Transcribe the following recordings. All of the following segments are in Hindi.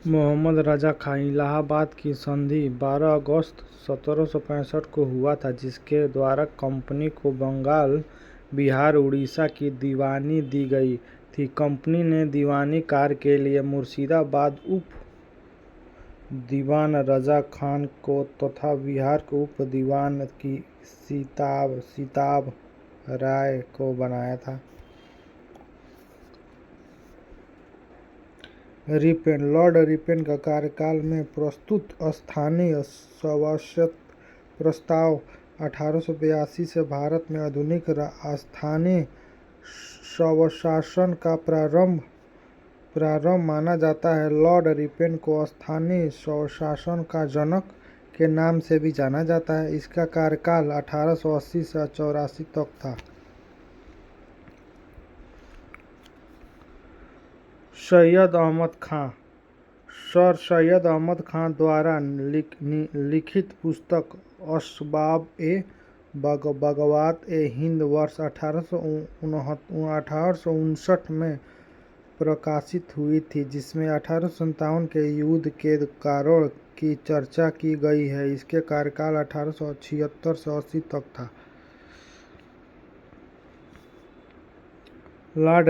मोहम्मद रजा खां इलाहाबाद की संधि 12 अगस्त 1765 को हुआ था, जिसके द्वारा कंपनी को बंगाल, बिहार, उड़ीसा की दीवानी दी गई थी। कंपनी ने दीवानी कार्य के लिए मुर्शिदाबाद उप दीवान रजा खान को तथा बिहार के उप दीवान की सीताब राय को बनाया था। रिपेन लॉर्ड रिपेन का कार्यकाल में प्रस्तुत स्थानीय स्वायत्त प्रस्ताव 1882 से भारत में आधुनिक स्थानीय स्वशासन का प्रारंभ माना जाता है। लॉर्ड रिपेन को स्थानीय स्वशासन का जनक के नाम से भी जाना जाता है। इसका कार्यकाल 1880 से 84 तक था। सैयद अहमद खां सर सैयद अहमद खां द्वारा लिखित पुस्तक असबाब-ए-बगावत-ए-हिंद वर्ष 1859 में प्रकाशित हुई थी, जिसमें 1857 के युद्ध के कारणों की चर्चा की गई है। इसके कार्यकाल 1876 से 80 तक था। लॉर्ड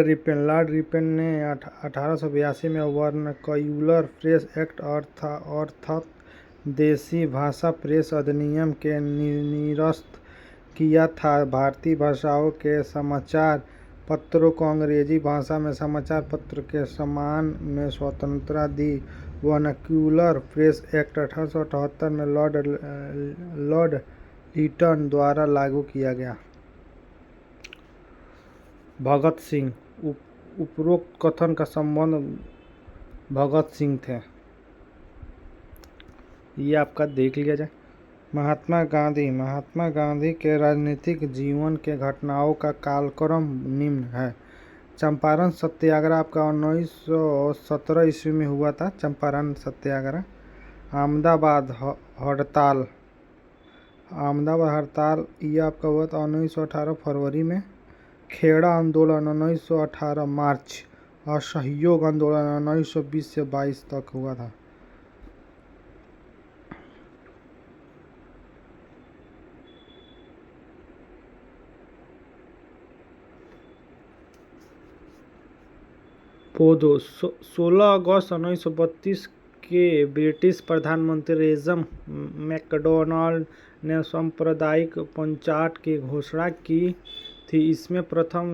रिपेन ने 1882 में वर्नाक्यूलर प्रेस एक्ट अर्थात देसी भाषा प्रेस अधिनियम के निरस्त किया था। भारतीय भाषाओं के समाचार पत्रों को अंग्रेजी भाषा में समाचार पत्र के सम्मान में स्वतंत्रता दी। वर्नाक्यूलर प्रेस एक्ट 1878 में लॉर्ड लीटन द्वारा लागू किया गया। भगत सिंह उपरोक्त कथन का संबंध भगत सिंह थे, ये आपका देख लिया जाए। महात्मा गांधी के राजनीतिक जीवन के घटनाओं का कालक्रम निम्न है। चंपारण सत्याग्रह आपका 1917 ईस्वी में हुआ था। चंपारण सत्याग्रह। अहमदाबाद हड़ताल ये आपका हुआ था 1918 फरवरी में। खेड़ा आंदोलन 1918 मार्च। असहयोग आंदोलन 1920 से 22 तक हुआ था। पौधों 16 अगस्त 1932 के ब्रिटिश प्रधानमंत्री रेजम मैकडोनाल्ड ने सांप्रदायिक पंचायत की घोषणा की थी। इसमें प्रथम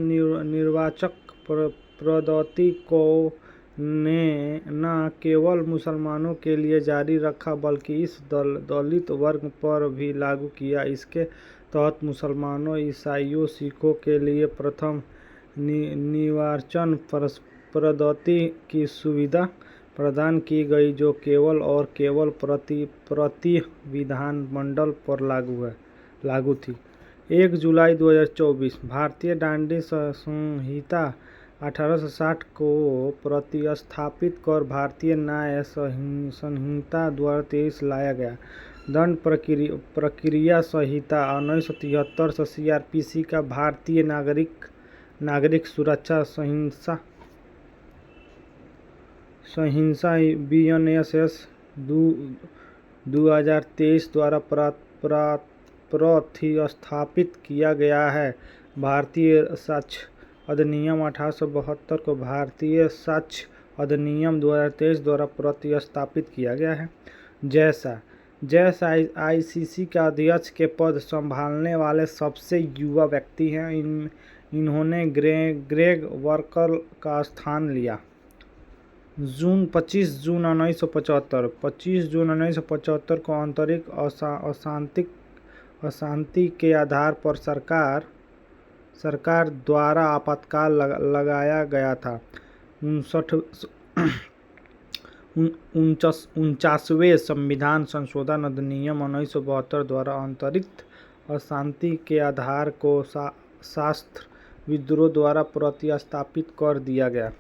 निर्वाचक पद्धति को ने न केवल मुसलमानों के लिए जारी रखा, बल्कि इस दलित वर्ग पर भी लागू किया। इसके तहत मुसलमानों, ईसाइयों, सिखों के लिए प्रथम निर्वाचन पद्धति की सुविधा प्रदान की गई, जो केवल और केवल प्रति विधानमंडल पर लागू थी। 1 जुलाई 2024 भारतीय दंड संहिता 1860 को प्रतिस्थापित कर भारतीय न्याय संहिता 2023 लाया गया। दंड प्रक्रिया संहिता 1973 से सीआरपीसी का भारतीय नागरिक सुरक्षा संहिता बीएनएस 2023 द्वारा प्रतिस्थापित किया गया है। भारतीय साक्ष्य अधिनियम 1872 को भारतीय साक्ष्य अधिनियम 2023 द्वारा प्रतिस्थापित किया गया है। जैसा आईसीसी के अध्यक्ष के पद संभालने वाले सबसे युवा व्यक्ति हैं। इन्होंने ग्रेग वॉकर का स्थान लिया। 25 जून 1975 को आंतरिक अशांति के आधार पर सरकार द्वारा आपातकाल लगाया गया था। 49वें संविधान संशोधन अधिनियम 1972 द्वारा आंतरिक अशांति के आधार को सशस्त्र विद्रोह द्वारा प्रतिस्थापित कर दिया गया।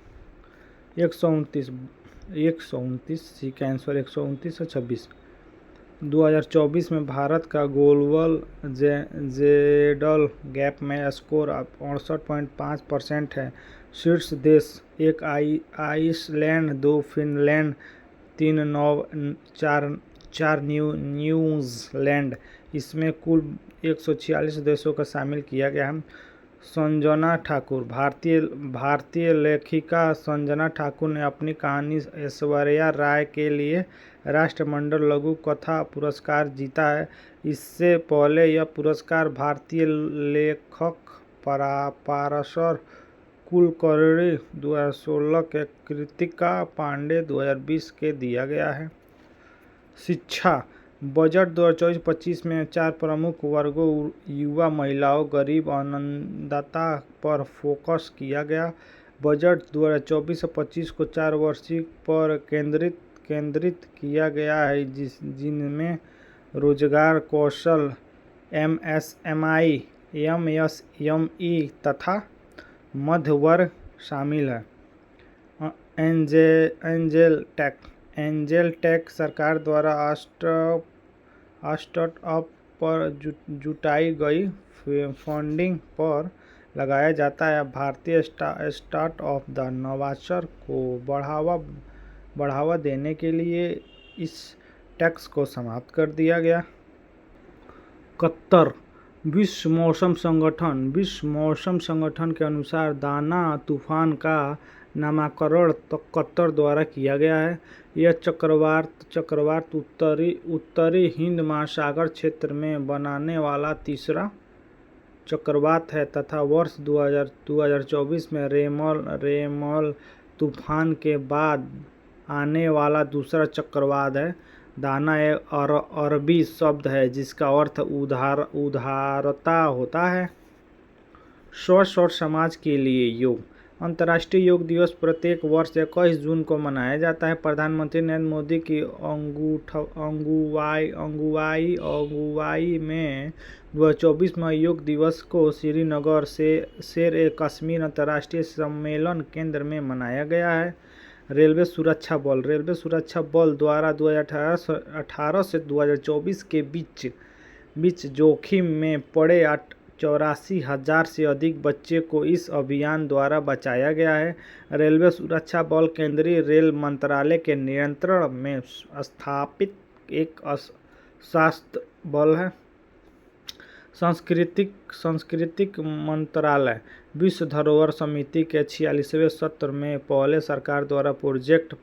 129 से 26 2024 में भारत का ग्लोबल जेंडर गैप में स्कोर 68.5% है। शीर्ष देश 1 आइसलैंड, 2 फिनलैंड, चार न्यूजीलैंड। इसमें कुल 146 देशों का शामिल किया गया है। संजना ठाकुर, भारतीय लेखिका संजना ठाकुर ने अपनी कहानी ऐश्वर्या राय के लिए राष्ट्रमंडल लघु कथा पुरस्कार जीता है। इससे पहले यह पुरस्कार भारतीय लेखक पाराशर कुलकर्णी 2016 के कृतिका पांडे 2020 के दिया गया है। शिक्षा बजट 2024-25 में 4 प्रमुख वर्गों युवा, महिलाओं, गरीब अन्नदाता पर फोकस किया गया। बजट 2024-25 को 4 वर्षीय पर केंद्रित किया गया है, जिनमें रोजगार, कौशल, एमएसएमई, एमएसएमई तथा मध्य वर्ग शामिल है। एंजेल टेक सरकार द्वारा स्टार्टअप पर जुटाई गई फंडिंग पर लगाया जाता है। भारतीय स्टार्टअप द नवाचार को बढ़ावा देने के लिए इस टैक्स को समाप्त कर दिया गया। कतर विश्व मौसम संगठन के अनुसार दाना तूफान का नामकरण कतर द्वारा किया गया है। यह चक्रवात उत्तरी हिंद महासागर क्षेत्र में बनने वाला तीसरा चक्रवात है तथा वर्ष 2024 में रेमल तूफान के बाद आने वाला दूसरा चक्रवात है। दाना एक अरबी शब्द है जिसका अर्थ उदारता होता है। स्वास्थ्य और समाज के लिए योग। अंतर्राष्ट्रीय योग दिवस प्रत्येक वर्ष 21 जून को मनाया जाता है। प्रधानमंत्री नरेंद्र मोदी की अगुवाई में 2024 में योग दिवस को श्रीनगर से शेर-ए-कश्मीर अंतर्राष्ट्रीय सम्मेलन केंद्र में मनाया गया है। रेलवे सुरक्षा बल द्वारा 2018 से 2024 के बीच जोखिम में पड़े 84,000 से अधिक बच्चे को इस अभियान द्वारा बचाया गया है। रेलवे सुरक्षा बल केंद्रीय रेल मंत्रालय के नियंत्रण में स्थापित एक सशस्त्र बल है। सांस्कृतिक मंत्रालय विश्व धरोहर समिति के 46वें सत्र में पहले सरकार द्वारा प्रोजेक्ट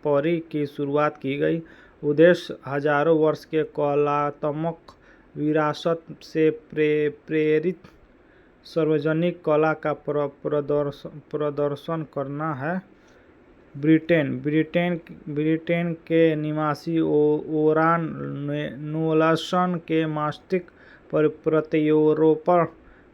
परी की शुरुआत की गई। उद्देश्य हजारों वर्ष के कलात्मक विरासत से प्रेरित सार्वजनिक कला का प्रदर्शन करना है। ब्रिटेन के निवासी ओरान नोल्सन के मस्तिष्क पर प्रत्यारोपण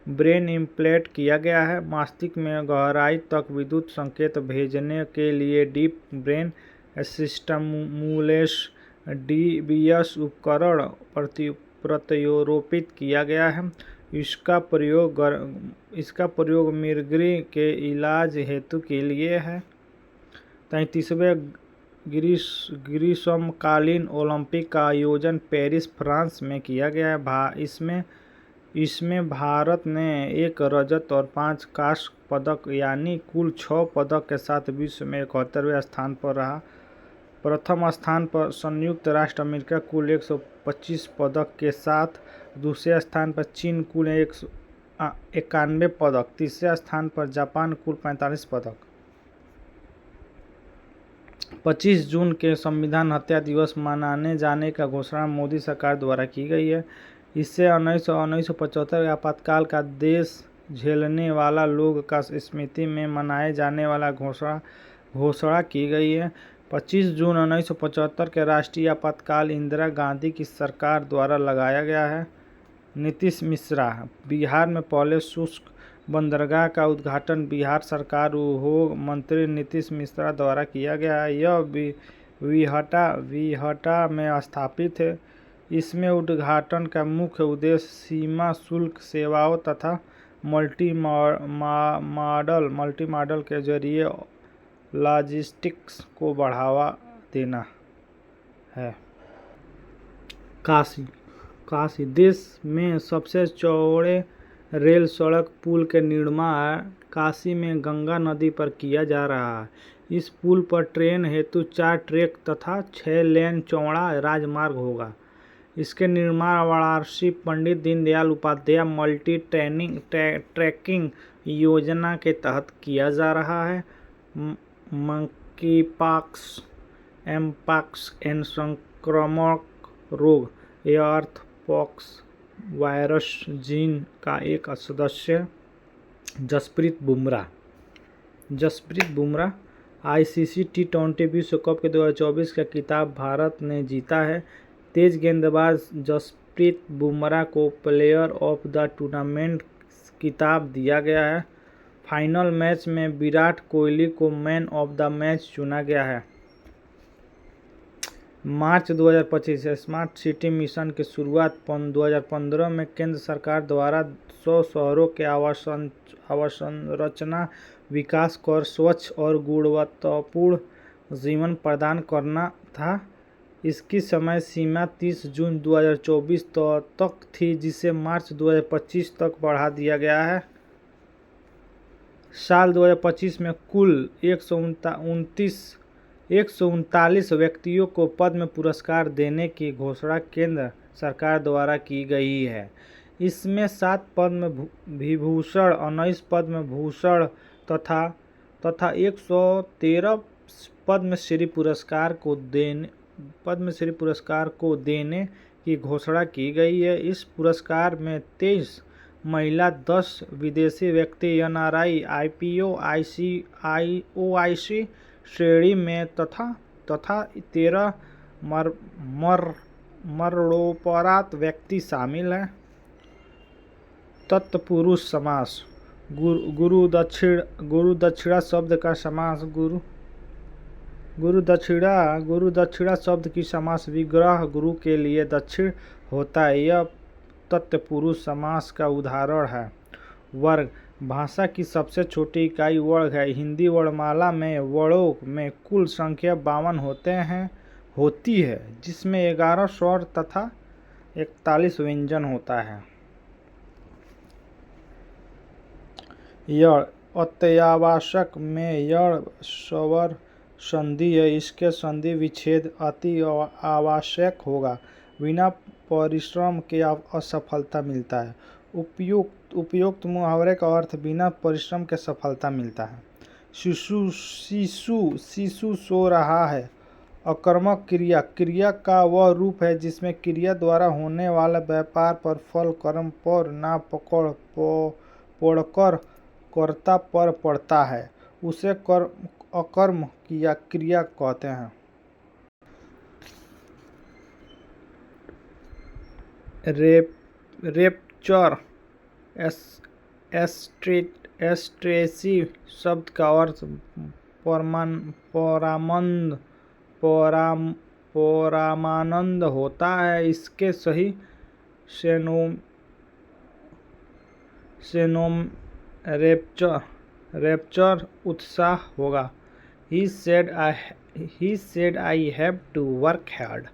ब्रेन इम्प्लांट किया गया है। मस्तिष्क में गहराई तक विद्युत संकेत भेजने के लिए डीप ब्रेन स्टिमुलेशन (डीबीएस) उपकरण प्रत्यारोपित किया गया है। इसका प्रयोग मिग्रेन के इलाज हेतु के लिए है। 33वें ग्रीष्मकालीन ओलंपिक का आयोजन पेरिस, फ्रांस में किया गया है। इसमें भारत ने 1 रजत और 5 कांस्य पदक यानी कुल 6 पदक के साथ विश्व में 71वें स्थान पर रहा। प्रथम स्थान पर संयुक्त राष्ट्र अमेरिका कुल 125 पदक के साथ, दूसरे स्थान पर चीन कुल 91 पदक, तीसरे स्थान पर जापान कुल 45 पदक। 25 जून के संविधान हत्या दिवस मनाने जाने का घोषणा मोदी सरकार द्वारा की गई है। इससे 1975 आपातकाल का देश झेलने वाला लोग का स्मृति में मनाए जाने वाला घोषणा की गई है। 25 जून 1975 के राष्ट्रीय आपातकाल इंदिरा गांधी की सरकार द्वारा लगाया गया है। नीतीश मिश्रा, बिहार में पहले शुष्क बंदरगाह का उद्घाटन बिहार सरकार उद्योग मंत्री नीतीश मिश्रा द्वारा किया गया है। यह वीहटा में स्थापित है। इसमें उद्घाटन का मुख्य उद्देश्य सीमा शुल्क सेवाओं तथा मल्टी मॉडल के जरिए लॉजिस्टिक्स को बढ़ावा देना है। काशी देश में सबसे चौड़े रेल सड़क पुल के निर्माण काशी में गंगा नदी पर किया जा रहा है। इस पुल पर ट्रेन हेतु 4 ट्रैक तथा 6 लेन चौड़ा राजमार्ग होगा। इसके निर्माण वाराणसी पंडित दीनदयाल उपाध्याय मल्टी ट्रैकिंग योजना के तहत किया जा रहा है। मंकीपॉक्स, एमपॉक्स एंड संक्रामक रोग अर्थ पॉक्स वायरस जीन का एक सदस्य जसप्रीत बुमराह आईसीसी T20 विश्व कप के 2024 का खिताब भारत ने जीता है। तेज गेंदबाज जसप्रीत बुमराह को प्लेयर ऑफ द टूर्नामेंट खिताब दिया गया है। फाइनल मैच में विराट कोहली को मैन ऑफ द मैच चुना गया है। मार्च 2025 स्मार्ट सिटी मिशन की शुरुआत 2015 में केंद्र सरकार द्वारा 100 शहरों के अवसंरचना विकास कर स्वच्छ और गुणवत्तापूर्ण जीवन प्रदान करना था। इसकी समय सीमा 30 जून 2024 तक थी, जिसे मार्च 2025 तक बढ़ा दिया गया है। साल 2025 में कुल 139 व्यक्तियों को पद्म पुरस्कार देने की घोषणा केंद्र सरकार द्वारा की गई है। इसमें 7 पद्म विभूषण, 19 पद्म भूषण तथा 113 पद्मश्री पुरस्कार को देने की घोषणा की गई है। इस पुरस्कार में 23 महिला, 10 विदेशी व्यक्ति NRI, IPO, OIC श्रेणी में तथा 13 मरणोपरांत व्यक्ति शामिल हैं। तत्पुरुष समास। गुरु दक्षिणा शब्द का समास गुरु दक्षिणा शब्द की समास विग्रह गुरु के लिए दक्षिण होता है। यह तत्पुरुष समास का उदाहरण है। वर्ग। भाषा की सबसे छोटी इकाई वर्ग है। हिंदी वर्णमाला में वर्णों में कुल संख्या 52 होती है, जिसमें 11 स्वर तथा 41 व्यंजन होता है। यण। अत्यावश्यक में यण स्वर संधि है। इसके संधि विच्छेद अति आवश्यक होगा। बिना परिश्रम के असफलता मिलता है। उपयुक्त मुहावरे का अर्थ बिना परिश्रम के सफलता मिलता है। शिशु सो रहा है। अकर्मक क्रिया का वह रूप है जिसमें क्रिया द्वारा होने वाला व्यापार पर फल कर्म पर ना पड़कर कर्ता पर पड़ता है, उसे अकर्म क्रिया कहते हैं। रेप्चर। एस्ट्रेसी शब्द का अर्थ परमानंद होता है। इसके सही सिनोनिम रैप्चर उत्साह होगा। He said I have to work hard,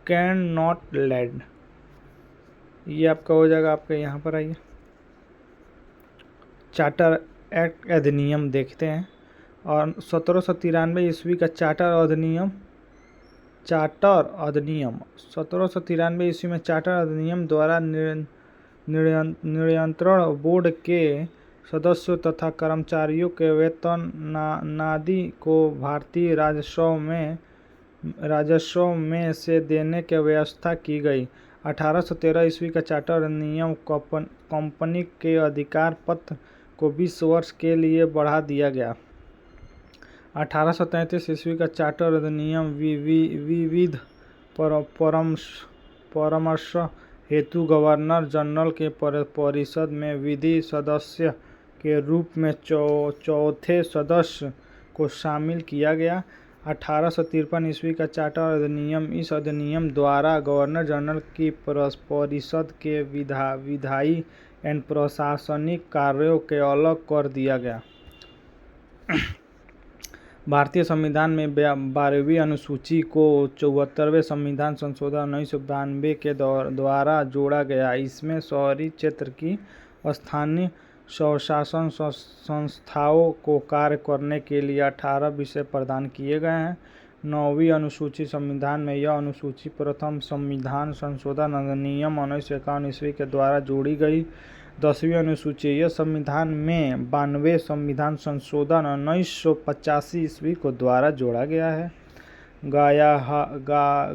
cannot lend। ये आपका हो जाएगा। आपके यहाँ पर आइए, चार्टर एक्ट अधिनियम देखते हैं। और 1793 ईस्वी का चार्टर अधिनियम 1793 ईस्वी में चार्टर अधिनियम द्वारा नियंत्रण बोर्ड के सदस्यों तथा कर्मचारियों के वेतनादि को भारतीय राजस्व में से देने की व्यवस्था की गई। 1813 ईस्वी का चार्टर अधिनियम कंपनी के अधिकार पत्र को 20 वर्ष के लिए बढ़ा दिया गया। 1833 ईस्वी का चार्टर अधिनियम विविध परामर्श हेतु गवर्नर जनरल के परिषद में विधि सदस्य के रूप में चौथे सदस्य को शामिल किया गया। 1853 ईस्वी का चार्टर अधिनियम। इस अधिनियम द्वारा गवर्नर जनरल की परिषद के विधायी एवं प्रशासनिक कार्यों के अलग कर दिया गया। भारतीय संविधान में 12वीं अनुसूची को 74वें संविधान संशोधन 1992 के द्वारा जोड़ा गया। इसमें शहरी क्षेत्र की स्थानीय स्वशासन संस्थाओं को कार्य करने के लिए 18 विषय प्रदान किए गए हैं। 9वीं अनुसूची संविधान में यह अनुसूची प्रथम संविधान संशोधन अधिनियम 1951 ईस्वी के द्वारा जोड़ी गई। 10वीं अनुसूची यह संविधान में 92वें संविधान संशोधन 1985 ईस्वी को द्वारा जोड़ा गया है।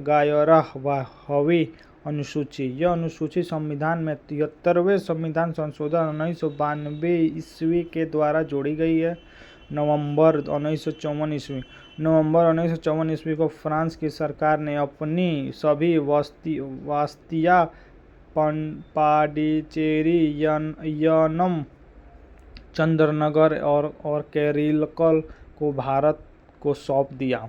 11वीं अनुसूची यह अनुसूची संविधान में 73वें संविधान संशोधन 1992 ईस्वी के द्वारा जोड़ी गई है। नवंबर 1954 ईस्वी को फ्रांस की सरकार ने अपनी सभी वास्तिया पांडिचेरी यनम चंद्रनगर और केरल को भारत को सौंप दिया।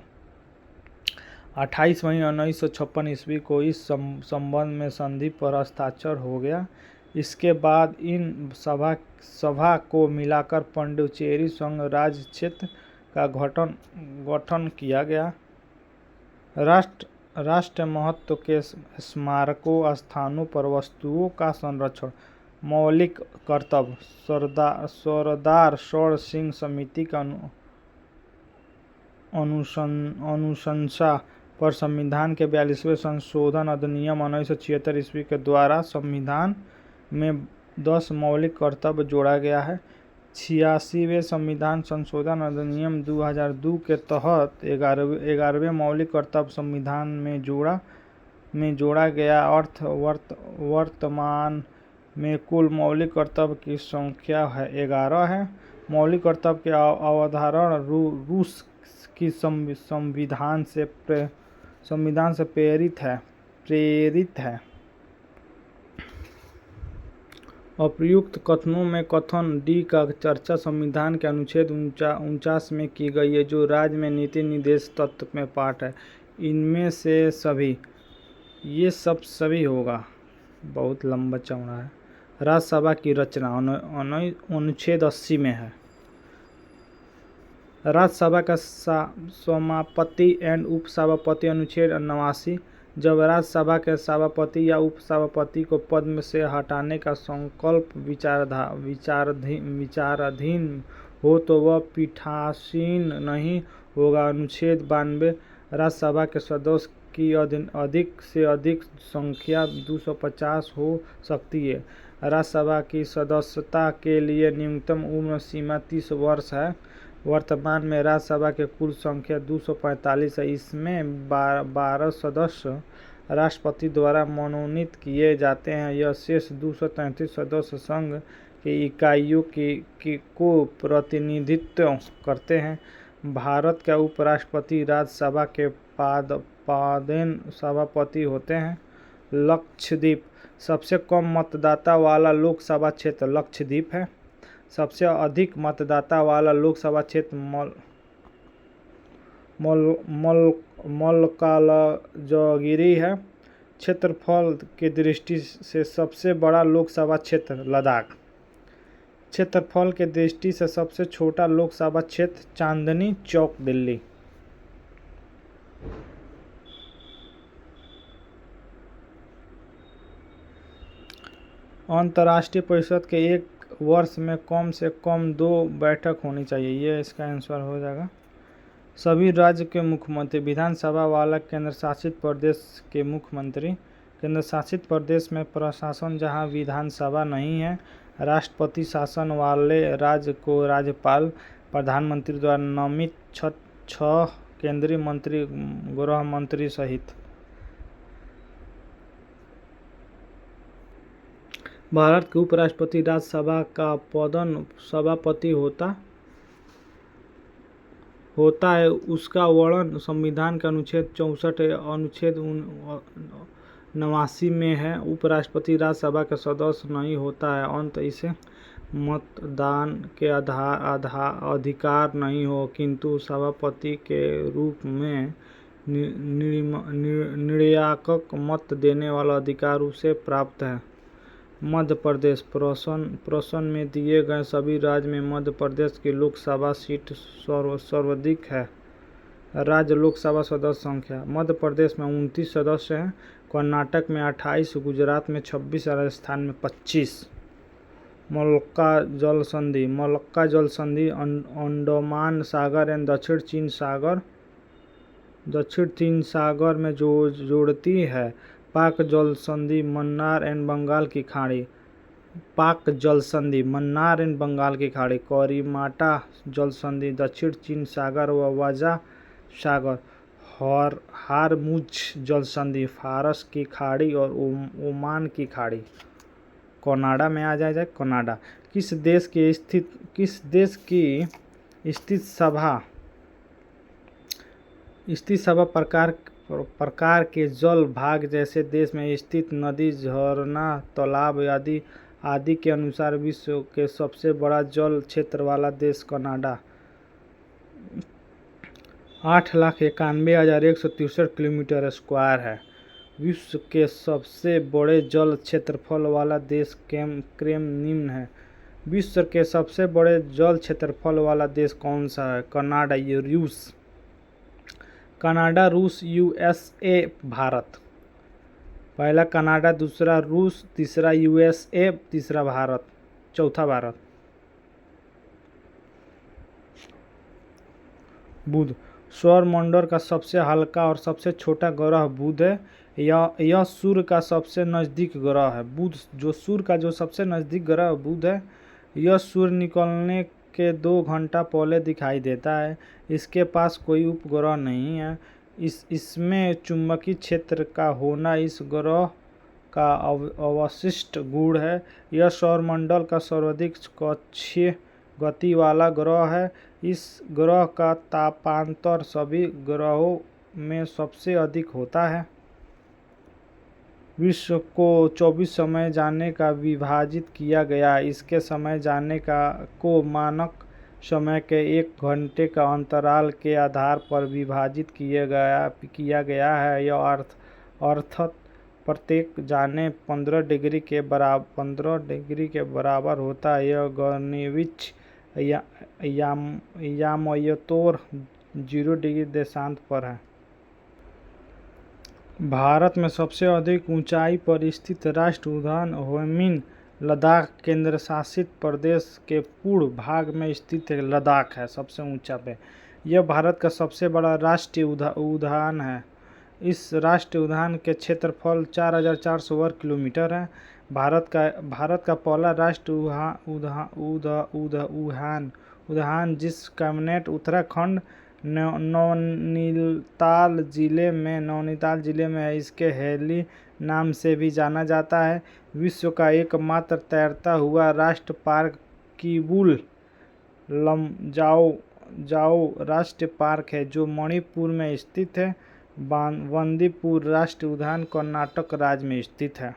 28 मई 1956 ईस्वी को इस संबंध में संधि पर हस्ताक्षर हो गया। इसके बाद इन सभा को मिलाकर पांडिचेरी संघ राज्य क्षेत्र का गठन किया गया। राष्ट्र महत्व के स्मारकों स्थानों पर वस्तुओं का संरक्षण, मौलिक कर्तव्य, सरदार शौर्य सिंह समिति का अनुशंसा पर संविधान के 42वें संशोधन अधिनियम 1976 ईस्वी के द्वारा संविधान में 10 मौलिक कर्तव्य जोड़ा गया है। 86वें संविधान संशोधन अधिनियम 2002 के तहत 11वें मौलिक कर्तव्य संविधान में जोड़ा गया। वर्तमान में कुल मौलिक कर्तव्य की संख्या 11 है। मौलिक कर्तव्य के अवधारणा रूस की संविधान से प्रेरित है। अप्रयुक्त कथनों में कथन डी का चर्चा संविधान के अनुच्छेद 49 में की गई है, जो राज्य में नीति निर्देश तत्व में पाठ है। इनमें से सभी होगा, बहुत लंबा चौड़ा है। राज्यसभा की रचना अनुच्छेद 80 में है। राज्यसभा का सभापति एवं उपसभापति अनुच्छेद 89। जब राज्यसभा के सभापति या उपसभापति को पद से हटाने का संकल्प विचाराधीन हो तो वह पीठासीन नहीं होगा। अनुच्छेद 92। राज्यसभा के सदस्य की अधिक से अधिक संख्या 250 हो सकती है। राज्यसभा की सदस्यता के लिए न्यूनतम उम्र सीमा 30 वर्ष है। वर्तमान में राज्यसभा के कुल संख्या 245 है। इसमें 12 सदस्य राष्ट्रपति द्वारा मनोनीत किए जाते हैं। यह शेष 233 सदस्य संघ की इकाइयों को प्रतिनिधित्व करते हैं। भारत के उपराष्ट्रपति राज्यसभा के पदेन सभापति होते हैं। लक्षद्वीप सबसे कम मतदाता वाला लोकसभा क्षेत्र लक्षद्वीप है। सबसे अधिक मतदाता वाला लोकसभा क्षेत्र मल्काजगिरी है। क्षेत्रफल की दृष्टि से सबसे बड़ा लोकसभा क्षेत्र लद्दाख। क्षेत्रफल की दृष्टि से सबसे छोटा लोकसभा क्षेत्र चांदनी चौक दिल्ली। अंतर्राष्ट्रीय परिषद के एक वर्ष में कम से कम 2 बैठक होनी चाहिए। ये इसका आंसर हो जाएगा। सभी राज्य के मुख्यमंत्री, विधानसभा वाला केंद्र शासित प्रदेश के मुख्यमंत्री। केंद्र शासित प्रदेश में प्रशासन जहां विधानसभा नहीं है। राष्ट्रपति शासन वाले राज्य को राज्यपाल, प्रधानमंत्री द्वारा नामित 6 केंद्रीय मंत्री, गृह मंत्री सहित। भारत के उपराष्ट्रपति राज्यसभा का पदेन सभापति होता है। उसका वर्णन संविधान के अनुच्छेद 64 अनुच्छेद 89 में है। उपराष्ट्रपति राज्यसभा के सदस्य नहीं होता है। अंत इसे मतदान के अधिकार नहीं हो, किंतु सभापति के रूप में निर्णायक मत देने वाला अधिकार उसे प्राप्त है। मध्य प्रदेश प्रश्न में दिए गए सभी राज्य में मध्य प्रदेश की लोकसभा सीट सर्वाधिक है। राज्य लोकसभा सदस्य संख्या मध्य प्रदेश में 29 सदस्य हैं। कर्नाटक में 28, गुजरात में 26, राजस्थान में 25। मलक्का जल संधि अंडमान सागर एवं दक्षिण चीन सागर में जोड़ती है। पाक जल संधि मन्नार एवं बंगाल की खाड़ी, कोरिमाटा जल संधि दक्षिण चीन सागर व वाजा सागर, हारमुज जल संधि फारस की खाड़ी और ओमान की खाड़ी। कनाडा में आ जाए कनाडा। किस देश की स्थित सभा प्रकार के जल भाग जैसे देश में स्थित नदी, झरना, तालाब आदि के अनुसार विश्व के सबसे बड़ा जल क्षेत्र वाला देश कनाडा। 8,91,163 किलोमीटर स्क्वायर है। विश्व के सबसे बड़े जल क्षेत्रफल वाला देश क्रम निम्न है। विश्व के सबसे बड़े जल क्षेत्रफल वाला देश कौन सा है? कनाडा, रूस, यूएसए, भारत। पहला कनाडा, दूसरा रूस, तीसरा यूएसए, तीसरा भारत, चौथा भारत। बुध, सौरमंडल का सबसे हल्का और सबसे छोटा ग्रह बुध है। यह सूर्य का सबसे नजदीक ग्रह है। बुध जो सूर्य का जो सबसे नजदीक ग्रह बुध है। यह सूर्य निकलने के 2 घंटा पहले दिखाई देता है। इसके पास कोई उपग्रह नहीं है। इसमें चुंबकीय क्षेत्र का होना इस ग्रह का अवशिष्ट गुण है। यह सौरमंडल का सर्वाधिक कक्षीय गति वाला ग्रह है। इस ग्रह का तापांतर सभी ग्रहों में सबसे अधिक होता है। विश्व को 24 समय जाने का विभाजित किया गया। इसके समय जाने को मानक समय के 1 घंटे का अंतराल के आधार पर विभाजित किया गया है। यह अर्थात प्रत्येक जाने 15 डिग्री के बराबर होता है। यह ग्रीनिच यामयोत्तर 0 डिग्री देशांत पर है। भारत में सबसे अधिक ऊंचाई पर स्थित राष्ट्रीय उद्यान होमिन लद्दाख केंद्र शासित प्रदेश के पूर्व भाग में स्थित है। लद्दाख है सबसे ऊंचा पे। यह भारत का सबसे बड़ा राष्ट्रीय उद्यान है। इस राष्ट्रीय उद्यान के क्षेत्रफल 4,400 वर्ग किलोमीटर है। भारत का पहला राष्ट्रीय उद्यान जिस कैबिनेट उत्तराखंड नैनीताल जिले में है, इसके हेली नाम से भी जाना जाता है। विश्व का एकमात्र तैरता हुआ राष्ट्रीय पार्क किबुल लमजाओ राष्ट्रीय पार्क है, जो मणिपुर में स्थित है। बंदीपुर राष्ट्रीय उद्यान कर्नाटक राज्य में स्थित है।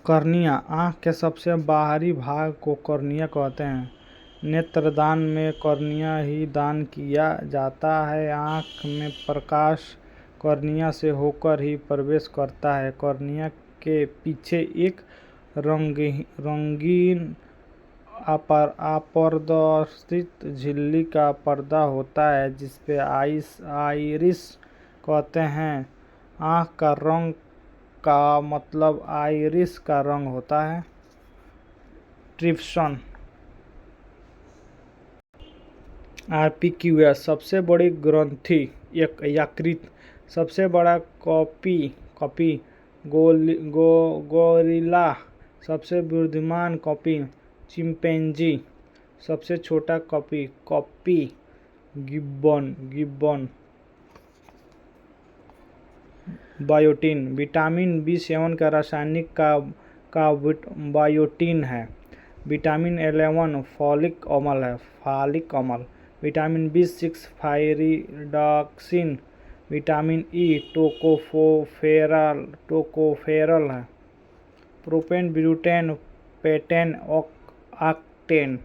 कॉर्निया, आँख के सबसे बाहरी भाग को कॉर्निया कहते हैं। नेत्रदान में कॉर्निया ही दान किया जाता है। आँख में प्रकाश कॉर्निया से होकर ही प्रवेश करता है। कॉर्निया के पीछे एक रंगीन अपारदर्शित झिल्ली का पर्दा होता है, जिसपे आइरिस कहते हैं। आँख का रंग का मतलब आइरिस का रंग होता है। ट्रिप्सन। आरपीक्यूएस सबसे बड़ी ग्रंथि यकृत। सबसे बड़ा कॉपी गोरिल्ला। सबसे बुद्धिमान कॉपी चिंपैंजी। सबसे छोटा copy Gibbon. Biotin. Vitamin B7 का रासायनिक का बायोटिन है। विटामिन 11 फॉलिक अम्ल। Vitamin B6 pyridoxine. Vitamin E tocopherol है। Propane, butane, pentane, octane.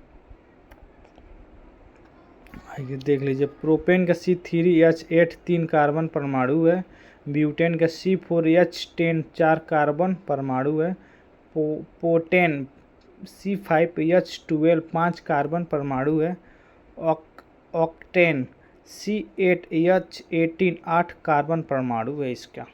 आइए देख लीजिए। प्रोपेन का C3H8 3 कार्बन परमाणु है। ब्यूटेन का C4H10 4 कार्बन परमाणु है। पोटेन C5H12 5 कार्बन परमाणु है। ऑक्टेन C8H18 8 कार्बन परमाणु है इसका।